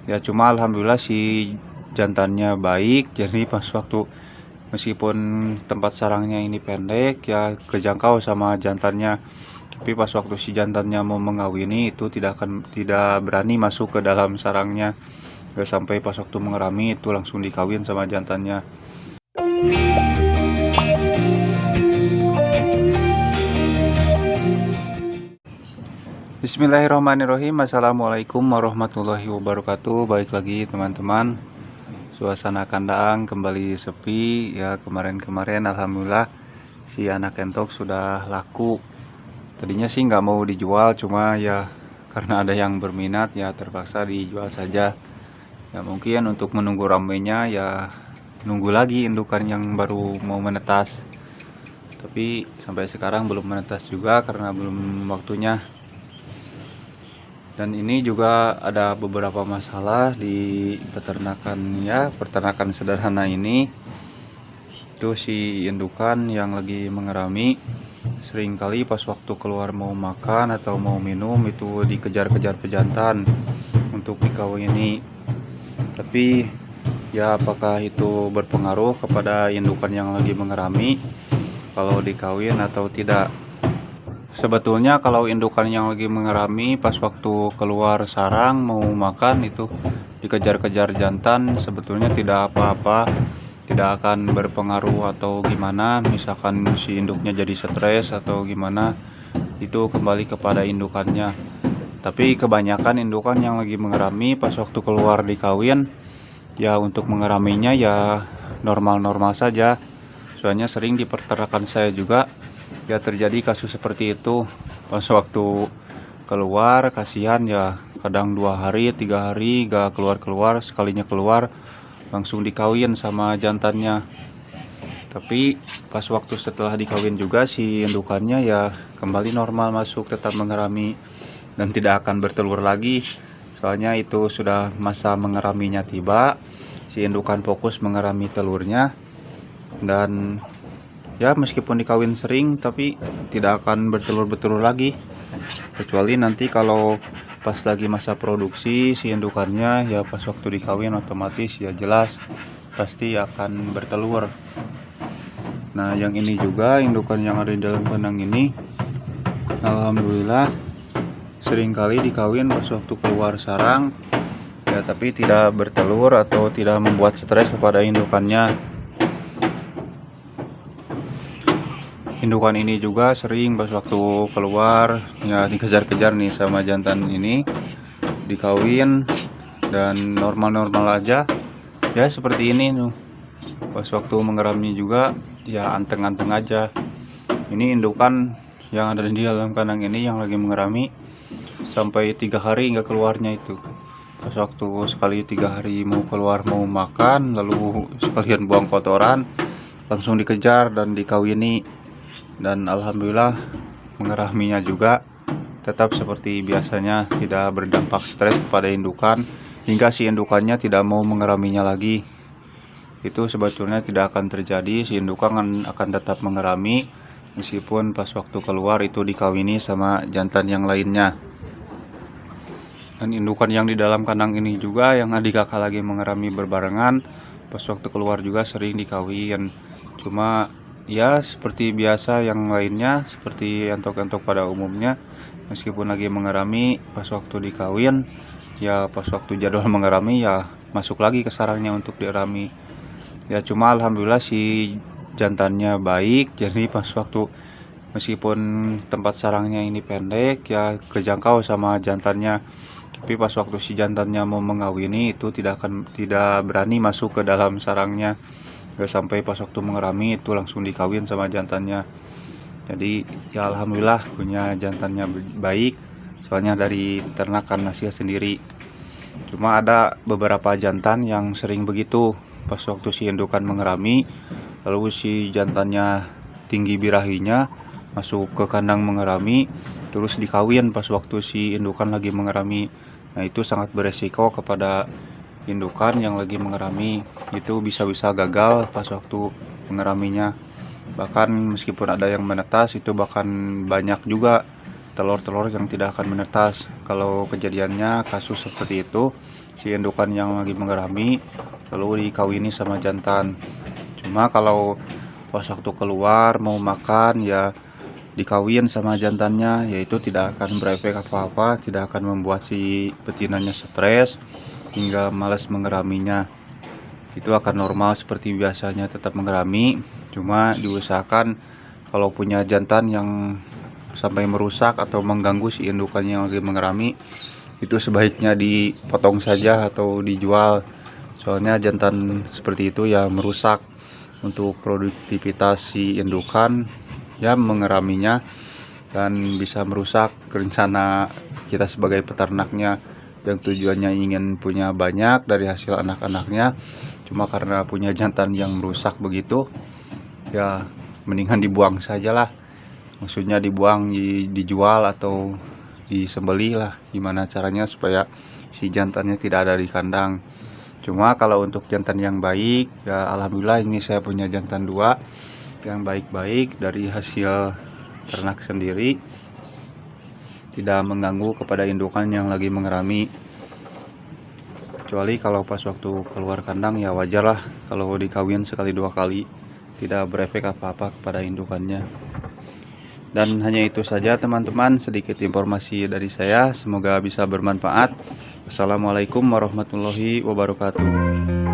Ya cuma alhamdulillah si jantannya baik, jadi pas waktu meskipun tempat sarangnya ini pendek ya kejangkau sama jantannya. Tapi pas waktu si jantannya mau mengawini itu tidak berani masuk ke dalam sarangnya. Gak sampai pas waktu mengerami itu langsung dikawin sama jantannya. Bismillahirrahmanirrahim. Assalamualaikum warahmatullahi wabarakatuh. Baik lagi teman-teman. Suasana kandang kembali sepi ya. Kemarin alhamdulillah si anak entok sudah laku. Tadinya sih nggak mau dijual, cuma ya karena ada yang berminat ya terpaksa dijual saja. Ya mungkin untuk menunggu ramainya ya nunggu lagi indukan yang baru mau menetas. Tapi sampai sekarang belum menetas juga karena belum waktunya. Dan ini juga ada beberapa masalah di peternakan ya, peternakan sederhana ini. Itu si indukan yang lagi mengerami seringkali pas waktu keluar mau makan atau mau minum itu dikejar-kejar pejantan untuk dikawini. Tapi ya apakah itu berpengaruh kepada indukan yang lagi mengerami kalau dikawin atau tidak? Sebetulnya kalau indukan yang lagi mengerami pas waktu keluar sarang mau makan itu dikejar-kejar jantan sebetulnya tidak apa-apa, tidak akan berpengaruh atau gimana. Misalkan si induknya jadi stres atau gimana, itu kembali kepada indukannya. Tapi kebanyakan indukan yang lagi mengerami pas waktu keluar dikawin ya untuk mengeraminya ya normal-normal saja. Soalnya sering di peternakan saya juga ya terjadi kasus seperti itu. Pas waktu keluar kasihan ya, kadang 2 hari 3 hari gak keluar, sekalinya keluar langsung dikawin sama jantannya. Tapi pas waktu setelah dikawin juga si indukannya ya kembali normal masuk, tetap mengerami dan tidak akan bertelur lagi. Soalnya itu sudah masa mengeraminya tiba, si indukan fokus mengerami telurnya. Dan ya meskipun dikawin sering tapi tidak akan bertelur lagi, kecuali nanti kalau pas lagi masa produksi si indukannya ya pas waktu dikawin otomatis ya jelas pasti akan bertelur. Nah yang ini juga indukan yang ada di dalam kandang ini alhamdulillah seringkali dikawin pas waktu keluar sarang ya, tapi tidak bertelur atau tidak membuat stres kepada indukannya. Indukan ini juga sering pas waktu keluar ya dikejar-kejar nih sama jantan ini, dikawin dan normal-normal aja ya seperti ini tuh. Pas waktu mengerami juga ya anteng-anteng aja. Ini indukan yang ada di dalam kandang ini yang lagi mengerami sampai 3 hari nggak keluarnya itu. Pas waktu sekali 3 hari mau keluar mau makan lalu sekalian buang kotoran langsung dikejar dan dikawini. Dan alhamdulillah mengeraminya juga tetap seperti biasanya, tidak berdampak stres kepada indukan hingga si indukannya tidak mau mengeraminya lagi. Itu sebetulnya tidak akan terjadi, si indukan akan tetap mengerami meskipun pas waktu keluar itu dikawini sama jantan yang lainnya. Dan indukan yang di dalam kandang ini juga yang adik kakak lagi mengerami berbarengan pas waktu keluar juga sering dikawin. Cuma ya seperti biasa yang lainnya, seperti entok-entok pada umumnya, meskipun lagi mengerami pas waktu dikawin ya pas waktu jadwal mengerami ya masuk lagi ke sarangnya untuk dirami. Ya cuma alhamdulillah si jantannya baik, jadi pas waktu meskipun tempat sarangnya ini pendek ya kejangkau sama jantannya. Tapi pas waktu si jantannya mau mengawini itu tidak berani masuk ke dalam sarangnya. Gak sampai pas waktu mengerami itu langsung dikawin sama jantannya. Jadi ya alhamdulillah punya jantannya baik, soalnya dari ternakan nasihat sendiri. Cuma ada beberapa jantan yang sering begitu, pas waktu si indukan mengerami lalu si jantannya tinggi birahinya masuk ke kandang mengerami terus dikawin pas waktu si indukan lagi mengerami. Nah itu sangat beresiko kepada indukan yang lagi mengerami, itu bisa-bisa gagal pas waktu mengeraminya. Bahkan meskipun ada yang menetas itu bahkan banyak juga telur-telur yang tidak akan menetas. Kalau kejadiannya kasus seperti itu, si indukan yang lagi mengerami lalu dikawini sama jantan. Cuma kalau pas waktu keluar mau makan ya dikawin sama jantannya, yaitu tidak akan berefek apa-apa, tidak akan membuat si betinanya stres hingga malas mengeraminya. Itu akan normal seperti biasanya tetap mengerami, cuma diusahakan kalau punya jantan yang sampai merusak atau mengganggu si indukannya yang lagi mengerami, itu sebaiknya dipotong saja atau dijual. Soalnya jantan seperti itu ya merusak untuk produktivitas si indukan ya mengeraminya, dan bisa merusak rencana kita sebagai peternaknya yang tujuannya ingin punya banyak dari hasil anak-anaknya. Cuma karena punya jantan yang merusak begitu, ya mendingan dibuang sajalah. Maksudnya dibuang, dijual atau disembeli lah, gimana caranya supaya si jantannya tidak ada di kandang. Cuma kalau untuk jantan yang baik ya alhamdulillah, ini saya punya jantan 2 yang baik-baik dari hasil ternak sendiri, tidak mengganggu kepada indukan yang lagi mengerami. Kecuali kalau pas waktu keluar kandang ya wajar lah kalau dikawin sekali 2 kali, tidak berefek apa-apa kepada indukannya. Dan hanya itu saja teman-teman, sedikit informasi dari saya, semoga bisa bermanfaat. Wassalamualaikum warahmatullahi wabarakatuh.